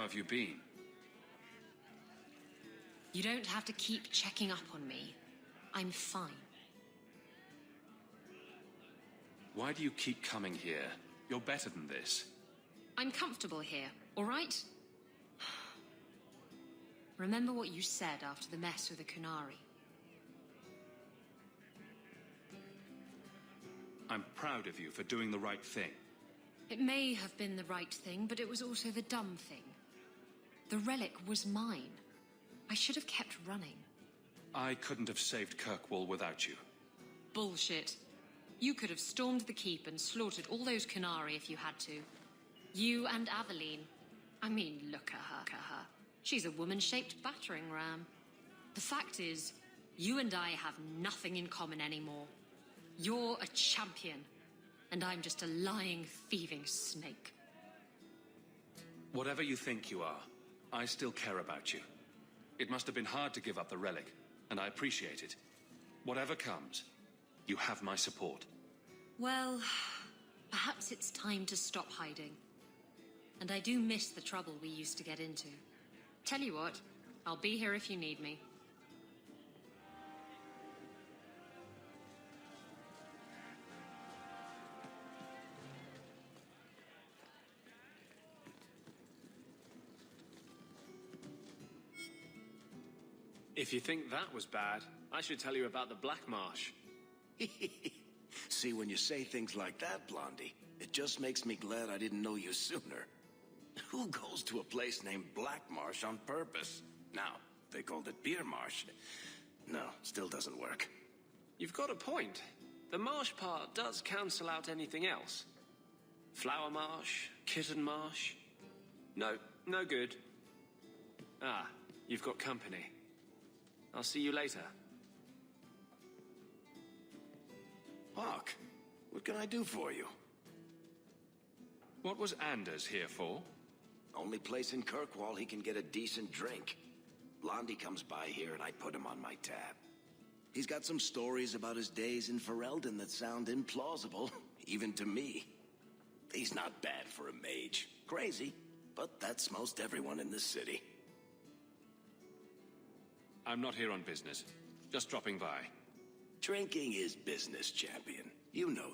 have you been? You don't have to keep checking up on me. I'm fine. Why do you keep coming here? You're better than this. I'm comfortable here, all right? Remember what you said after the mess with the Kunari. I'm proud of you for doing the right thing. It may have been the right thing, but it was also the dumb thing. The relic was mine. I should have kept running. I couldn't have saved Kirkwall without you. Bullshit. You could have stormed the keep and slaughtered all those Kunari if you had to. You and Aveline. I mean, look at her. She's a woman-shaped battering ram. The fact is, you and I have nothing in common anymore. You're a champion, and I'm just a lying, thieving snake. Whatever you think you are, I still care about you. It must have been hard to give up the relic, and I appreciate it. Whatever comes, you have my support. Well, perhaps it's time to stop hiding. And I do miss the trouble we used to get into. Tell you what, I'll be here if you need me. If you think that was bad, I should tell you about the Black Marsh. See, when you say things like that, Blondie, it just makes me glad I didn't know you sooner. Who goes to a place named Black Marsh on purpose? Now, they called it Beer Marsh. No, still doesn't work. You've got a point. The marsh part does cancel out anything else. Flower Marsh, Kitten Marsh. No, no good. Ah, you've got company. I'll see you later. Hawke, what can I do for you? What was Anders here for? Only place in Kirkwall he can get a decent drink. Blondie comes by here and I put him on my tab. He's got some stories about his days in Ferelden that sound implausible, even to me. He's not bad for a mage. Crazy, but that's most everyone in this city. I'm not here on business. Just dropping by. Drinking is business, champion. You know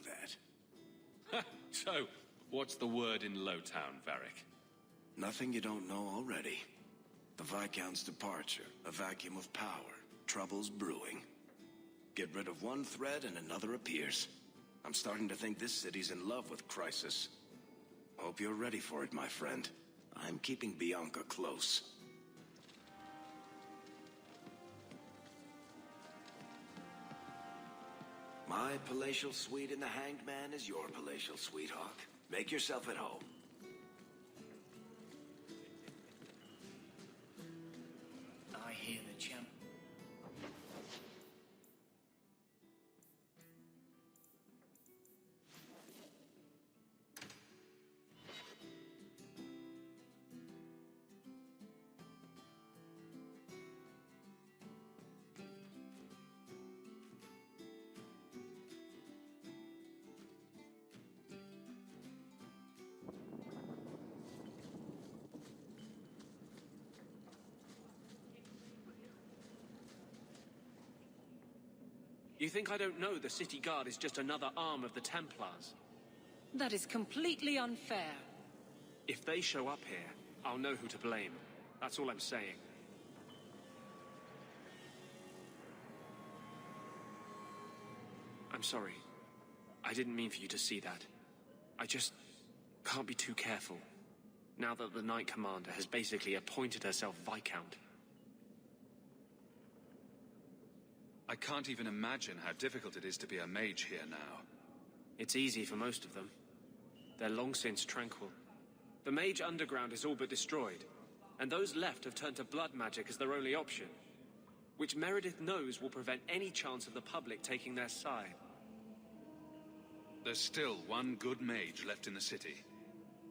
that. So, what's the word in Lowtown, Varric? Nothing you don't know already. The Viscount's departure, a vacuum of power, troubles brewing. Get rid of one thread and another appears. I'm starting to think this city's in love with crisis. Hope you're ready for it, my friend. I'm keeping Bianca close. My palatial suite in the Hanged Man is your palatial suite, Hawke. Make yourself at home. I hear the champ. You think I don't know the City Guard is just another arm of the Templars? That is completely unfair. If they show up here, I'll know who to blame. That's all I'm saying. I'm sorry. I didn't mean for you to see that. I just can't be too careful, now that the Knight Commander has basically appointed herself Viscount. I can't even imagine how difficult it is to be a mage here now. It's easy for most of them. They're long since tranquil. The mage underground is all but destroyed, and those left have turned to blood magic as their only option, which Meredith knows will prevent any chance of the public taking their side. There's still one good mage left in the city.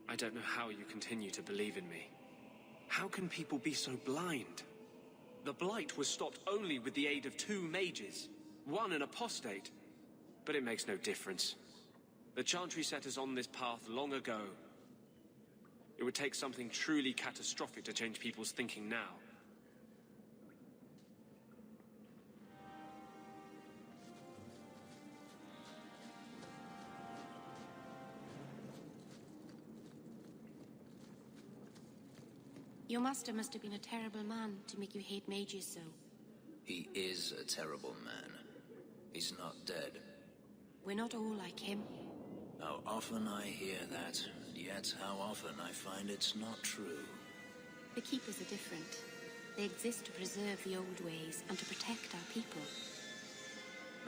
I don't know how you continue to believe in me. How can people be so blind? The Blight was stopped only with the aid of 2 mages, one an apostate. But it makes no difference. The Chantry set us on this path long ago. It would take something truly catastrophic to change people's thinking now. Your master must have been a terrible man to make you hate mages so. He is a terrible man. He's not dead. We're not all like him. How often I hear that, and yet how often I find it's not true. The Keepers are different. They exist to preserve the old ways and to protect our people.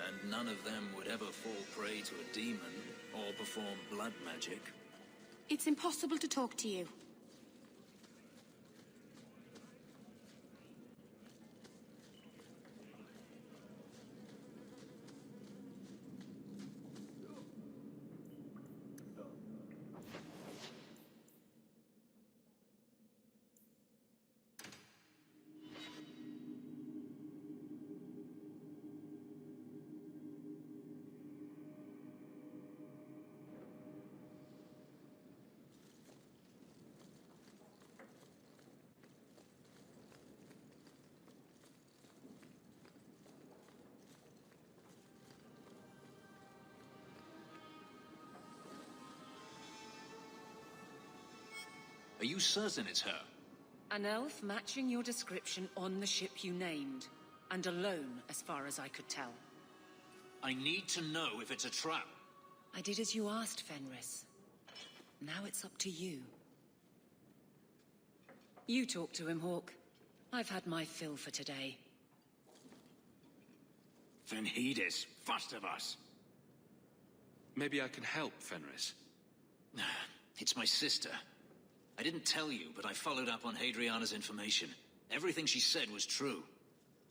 And none of them would ever fall prey to a demon or perform blood magic. It's impossible to talk to you. Are you certain it's her? An elf matching your description on the ship you named. And alone, as far as I could tell. I need to know if it's a trap. I did as you asked, Fenris. Now it's up to you. You talk to him, Hawke. I've had my fill for today. Then heed us, first of us. Maybe I can help, Fenris. It's my sister. I didn't tell you, but I followed up on Hadriana's information. Everything she said was true.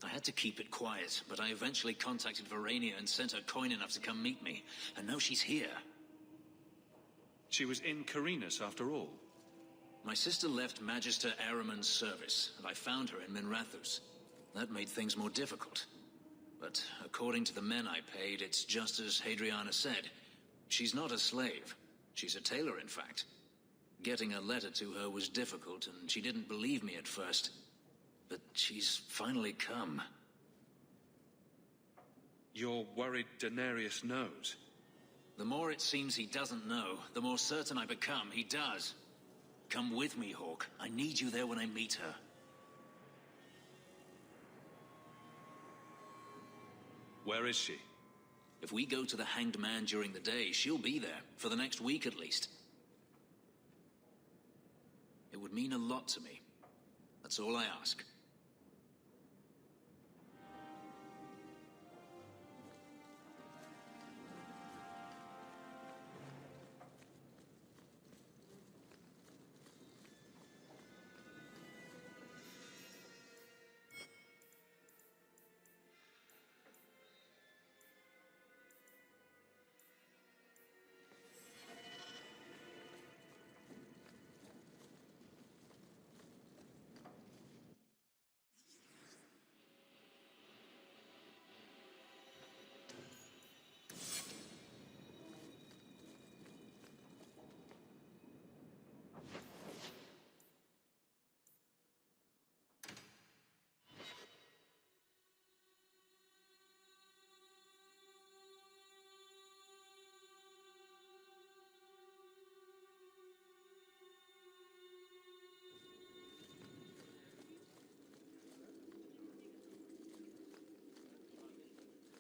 I had to keep it quiet, but I eventually contacted Verania and sent her coin enough to come meet me. And now she's here. She was in Carinus after all. My sister left Magister Ahriman's service, and I found her in Minrathous. That made things more difficult. But according to the men I paid, it's just as Hadriana said. She's not a slave. She's a tailor, in fact. Getting a letter to her was difficult, and she didn't believe me at first. But she's finally come. You're worried Daenerys knows? The more it seems he doesn't know, the more certain I become he does. Come with me, Hawke. I need you there when I meet her. Where is she? If we go to the Hanged Man during the day, she'll be there, for the next week at least. It would mean a lot to me. That's all I ask.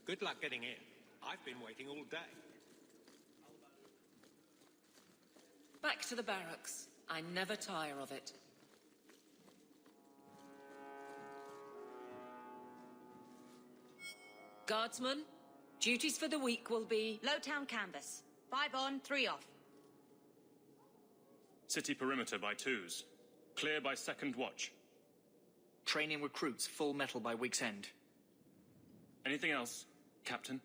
Good luck getting in. I've been waiting all day. Back to the barracks. I never tire of it. Guardsmen, duties for the week will be... Lowtown canvas. 5 on, 3 off. City perimeter by twos. Clear by second watch. Training recruits full metal by week's end. Anything else, Captain?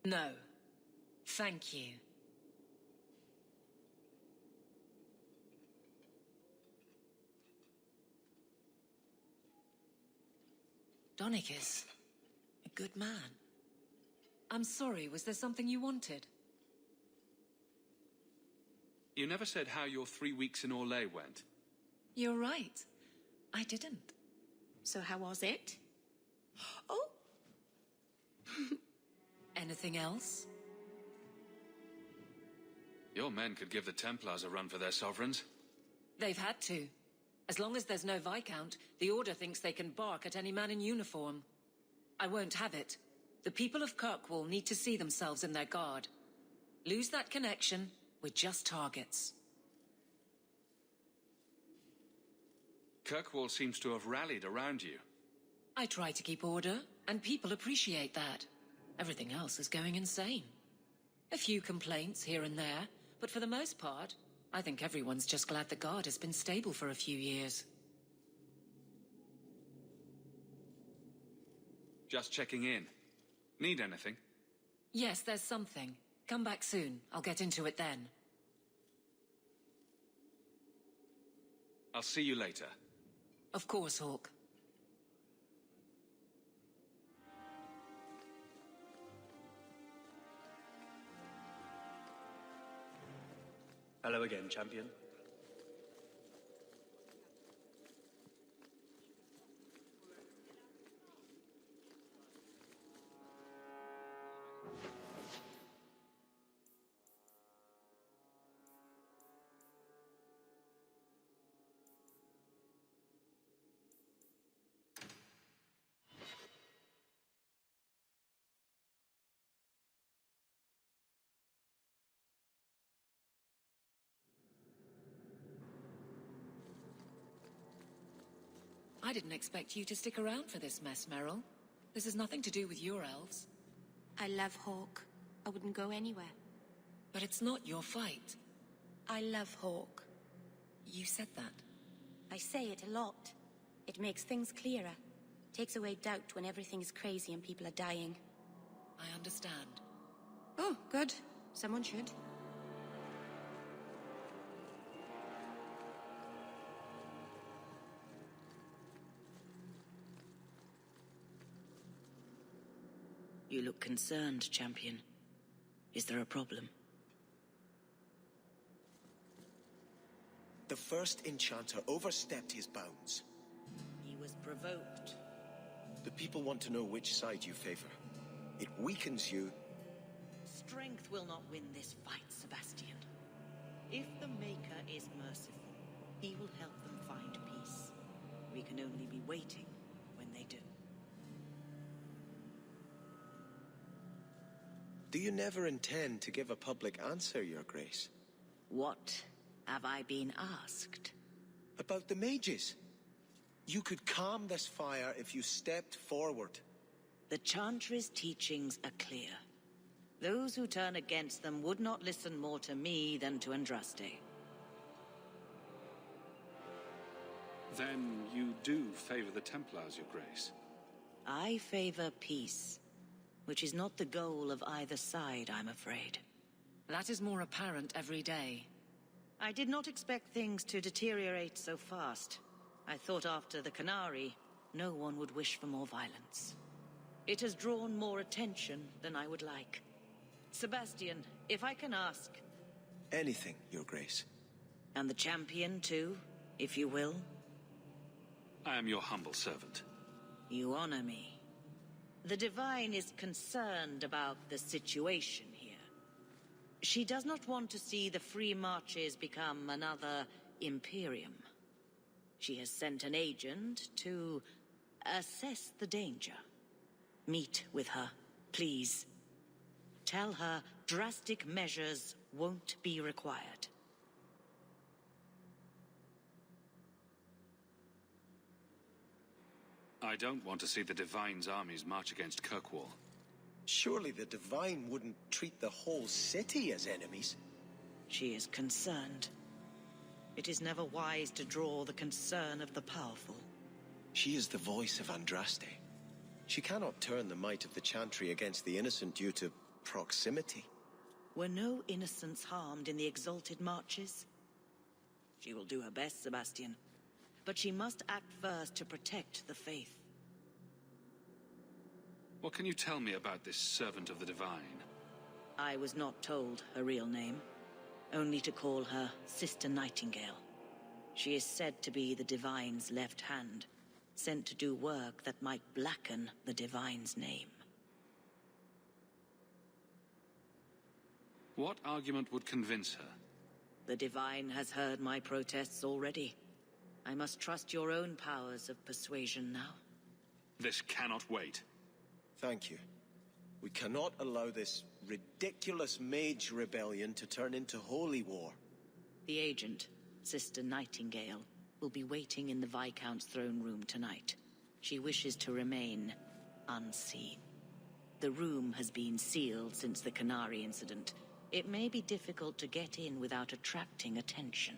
No. Thank you. Donicus, a good man. I'm sorry, was there something you wanted? You never said how your 3 weeks in Orlais went. You're right. I didn't. So how was it? Oh! Anything else? Your men could give the Templars a run for their sovereigns. They've had to. As long as there's no Viscount, the Order thinks they can bark at any man in uniform. I won't have it. The people of Kirkwall need to see themselves in their guard. Lose that connection, we're just targets. Kirkwall seems to have rallied around you. I try to keep order, and people appreciate that. Everything else is going insane. A few complaints here and there, but for the most part, I think everyone's just glad the guard has been stable for a few years. Just checking in. Need anything? Yes, there's something. Come back soon. I'll get into it then. I'll see you later. Of course, Hawke. Hello again, champion. I didn't expect you to stick around for this mess, Meryl. This has nothing to do with your elves. I love Hawke. I wouldn't go anywhere. But it's not your fight. I love Hawke. You said that. I say it a lot. It makes things clearer. Takes away doubt when everything's crazy and people are dying. I understand. Oh, good. Someone should. You look concerned, champion. Is there a problem? The first enchanter overstepped his bounds. He was provoked. The people want to know which side you favor. It weakens you. Strength will not win this fight, Sebastian. If the Maker is merciful, he will help them find peace. We can only be waiting when they do. Do you never intend to give a public answer, Your Grace? What have I been asked? About the mages. You could calm this fire if you stepped forward. The Chantry's teachings are clear. Those who turn against them would not listen more to me than to Andraste. Then you do favor the Templars, Your Grace? I favor peace, which is not the goal of either side, I'm afraid. That is more apparent every day. I did not expect things to deteriorate so fast. I thought after the Canary, no one would wish for more violence. It has drawn more attention than I would like. Sebastian, if I can ask... Anything, Your Grace. And the champion, too, if you will? I am your humble servant. You honor me. The Divine is concerned about the situation here. She does not want to see the Free Marches become another Imperium. She has sent an agent to assess the danger. Meet with her, please. Tell her drastic measures won't be required. I don't want to see the Divine's armies march against Kirkwall. Surely the Divine wouldn't treat the whole city as enemies. She is concerned. It is never wise to draw the concern of the powerful. She is the voice of Andraste. She cannot turn the might of the Chantry against the innocent due to proximity. Were no innocents harmed in the exalted marches? She will do her best, Sebastian. But she must act first to protect the faith. What can you tell me about this servant of the Divine? I was not told her real name. only to call her Sister Nightingale. She is said to be the Divine's left hand, sent to do work that might blacken the Divine's name. What argument would convince her? The Divine has heard my protests already. I must trust your own powers of persuasion now. This cannot wait. Thank you. We cannot allow this ridiculous mage rebellion to turn into holy war. The agent, Sister Nightingale, will be waiting in the Viscount's throne room tonight. She wishes to remain unseen. The room has been sealed since the Canary incident. It may be difficult to get in without attracting attention.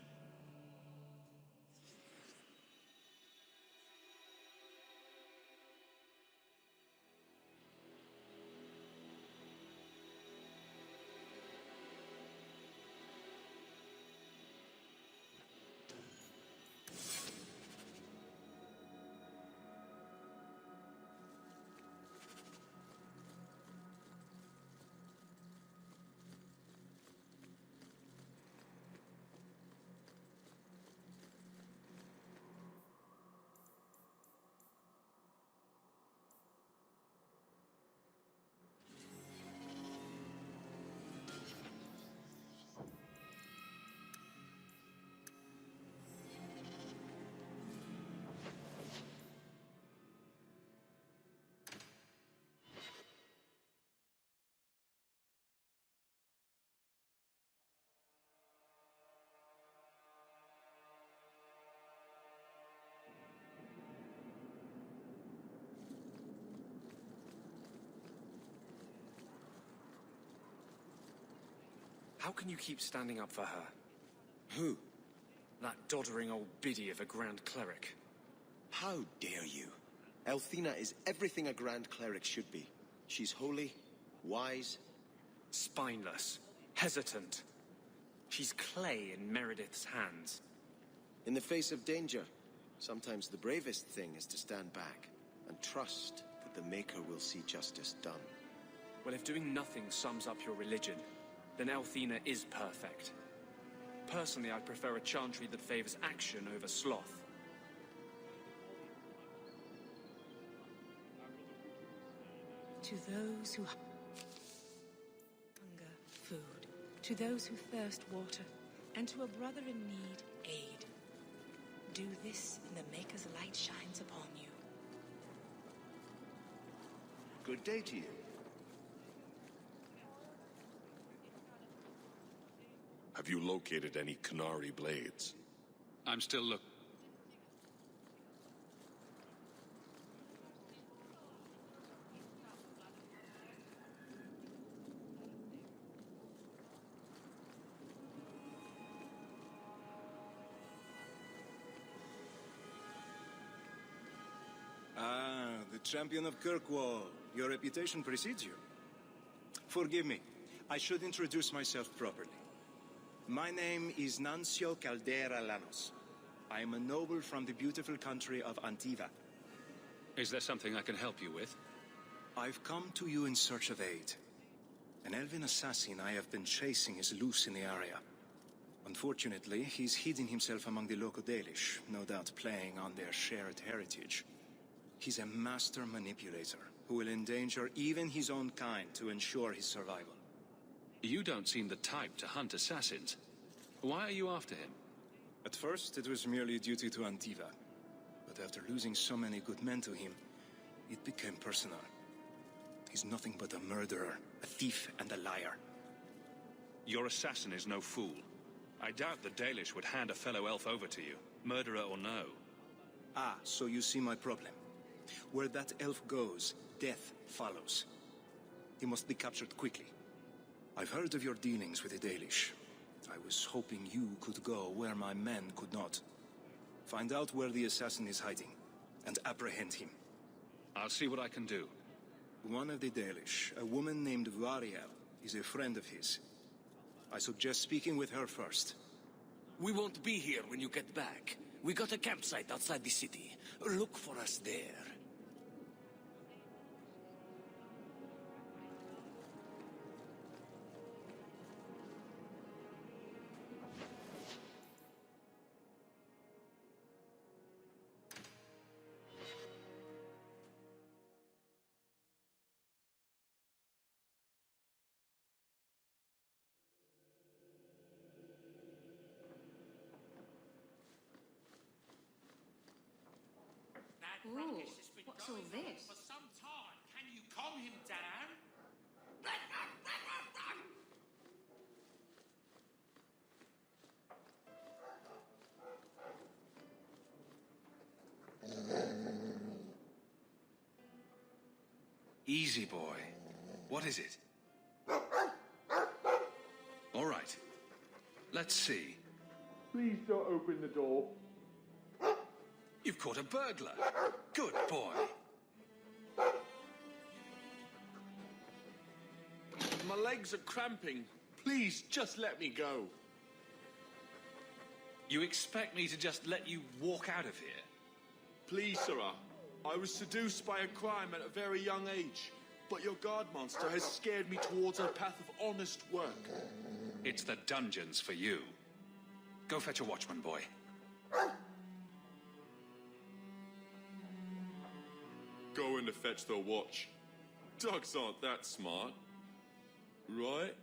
How can you keep standing up for her? Who? That doddering old biddy of a Grand Cleric. How dare you? Elthina is everything a Grand Cleric should be. She's holy, wise... Spineless. Hesitant. She's clay in Meredith's hands. In the face of danger, sometimes the bravest thing is to stand back and trust that the Maker will see justice done. Well, if doing nothing sums up your religion, then Elthina is perfect. Personally, I'd prefer a chantry that favors action over sloth. To those who hunger food, to those who thirst water, and to a brother in need, aid. Do this, and the Maker's light shines upon you. Good day to you. Have you located any Canary blades? I'm still looking. Ah, the champion of Kirkwall. Your reputation precedes you. Forgive me. I should introduce myself properly. My name is Nuncio Caldera Lanos. I am a noble from the beautiful country of Antiva. Is there something I can help you with? I've come to you in search of aid. An elven assassin I have been chasing is loose in the area. Unfortunately, he's hidden himself among the local Dalish, no doubt playing on their shared heritage. He's a master manipulator who will endanger even his own kind to ensure his survival. You don't seem the type to hunt assassins. Why are you after him? At first, it was merely duty to Antiva. But after losing so many good men to him, it became personal. He's nothing but a murderer, a thief, and a liar. Your assassin is no fool. I doubt the Dalish would hand a fellow elf over to you, murderer or no. Ah, so you see my problem. Where that elf goes, death follows. He must be captured quickly. I've heard of your dealings with the Dalish. I was hoping you could go where my men could not. Find out where the assassin is hiding, and apprehend him. I'll see what I can do. One of the Dalish, a woman named Variel, is a friend of his. I suggest speaking with her first. We won't be here when you get back. We got a campsite outside the city. Look for us there. Ooh, what's all this? For some time. Can you calm him down? Easy, boy. What is it? All right. Let's see. Please don't open the door. You've caught a burglar. Good boy. My legs are cramping. Please, just let me go. You expect me to just let you walk out of here? Please, sirrah. I was seduced by a crime at a very young age, but your guard monster has scared me towards a path of honest work. It's the dungeons for you. Go fetch a watchman, boy. Going to fetch the watch. Dogs aren't that smart. Right?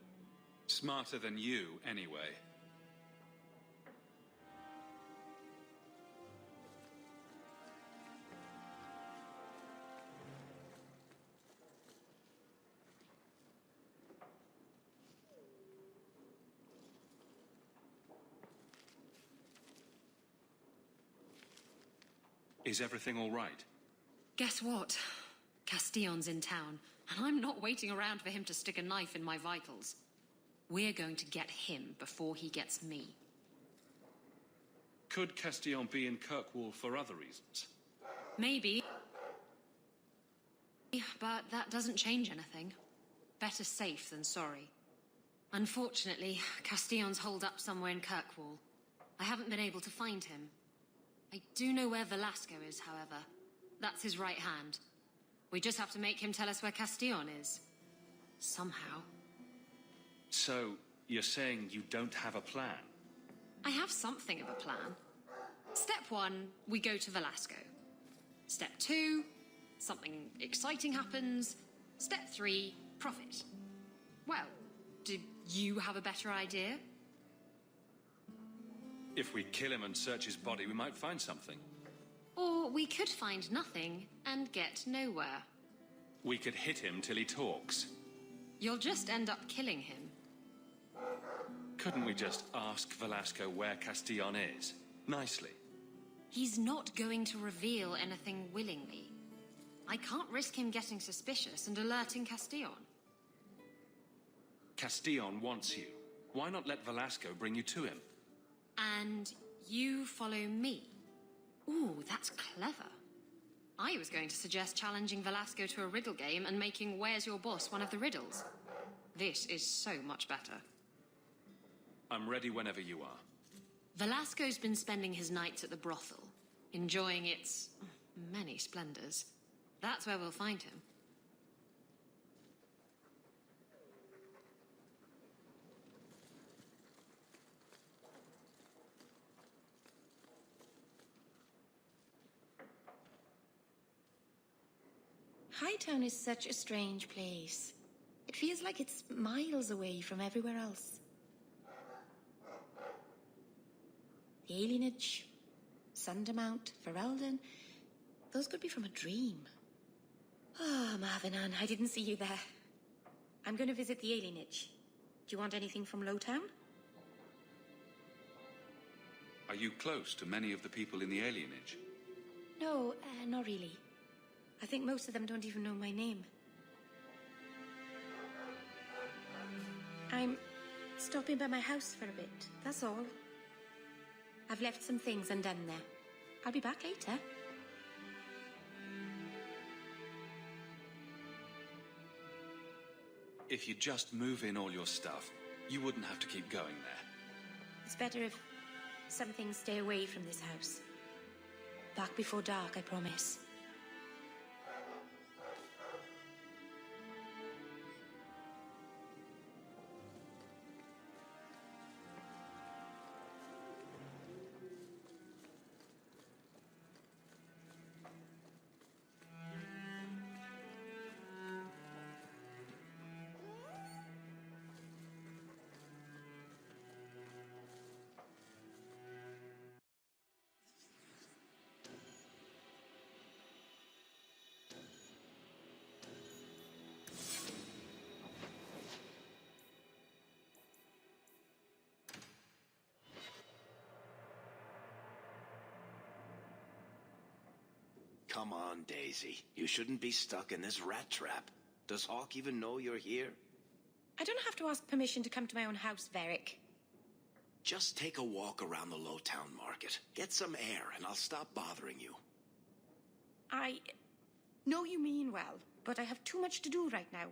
Smarter than you, anyway. Is everything all right? Guess what? Castillon's in town, and I'm not waiting around for him to stick a knife in my vitals. We're going to get him before he gets me. Could Castillon be in Kirkwall for other reasons? Maybe. But that doesn't change anything. Better safe than sorry. Unfortunately, Castillon's holed up somewhere in Kirkwall. I haven't been able to find him. I do know where Velasco is, however. That's his right hand. We just have to make him tell us where Castillon is. Somehow. So, you're saying you don't have a plan? I have something of a plan. Step 1, we go to Velasco. Step 2, something exciting happens. Step 3, profit. Well, do you have a better idea? If we kill him and search his body, we might find something. Or we could find nothing and get nowhere. We could hit him till he talks. You'll just end up killing him. Couldn't we just ask Velasco where Castillon is? Nicely. He's not going to reveal anything willingly. I can't risk him getting suspicious and alerting Castillon. Castillon wants you. Why not let Velasco bring you to him? And you follow me. Ooh, that's clever. I was going to suggest challenging Velasco to a riddle game and making Where's Your Boss one of the riddles. This is so much better. I'm ready whenever you are. Velasco's been spending his nights at the brothel, enjoying its many splendors. That's where we'll find him. Hightown is such a strange place. It feels like it's miles away from everywhere else. The alienage, Sundermount, Ferelden, those could be from a dream. Oh, Marvinan, I didn't see you there. I'm going to visit the alienage. Do you want anything from Lowtown? Are you close to many of the people in the alienage? No, not really. I think most of them don't even know my name. I'm stopping by my house for a bit, that's all. I've left some things undone there. I'll be back later. If you just move in all your stuff, you wouldn't have to keep going there. It's better if some things stay away from this house. Back before dark, I promise. Come on, Daisy. You shouldn't be stuck in this rat trap. Does Hawke even know you're here? I don't have to ask permission to come to my own house, Varric. Just take a walk around the Lowtown Market. Get some air, and I'll stop bothering you. I know you mean well, but I have too much to do right now.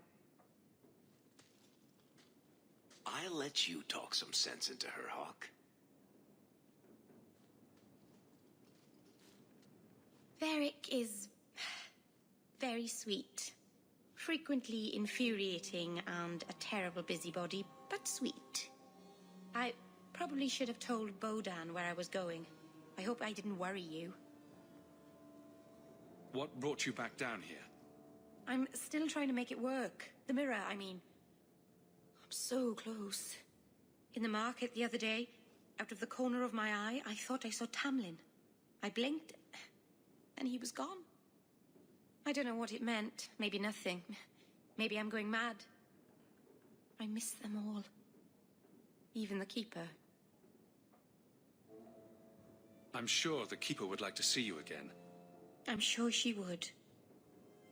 I'll let you talk some sense into her, Hawke. Varric is very sweet. Frequently infuriating and a terrible busybody, but sweet. I probably should have told Bodan where I was going. I hope I didn't worry you. What brought you back down here? I'm still trying to make it work. The mirror, I mean. I'm so close. In the market the other day, out of the corner of my eye, I thought I saw Tamlin. I blinked, and he was gone. I don't know what it meant. Maybe nothing. Maybe I'm going mad. I miss them all. Even the Keeper. I'm sure the Keeper would like to see you again. I'm sure she would.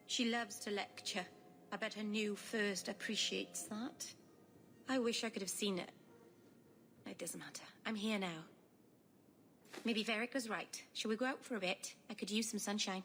She loves to lecture. I bet her new first appreciates that. I wish I could have seen it. It doesn't matter. I'm here now. Maybe Varric was right. Shall we go out for a bit? I could use some sunshine.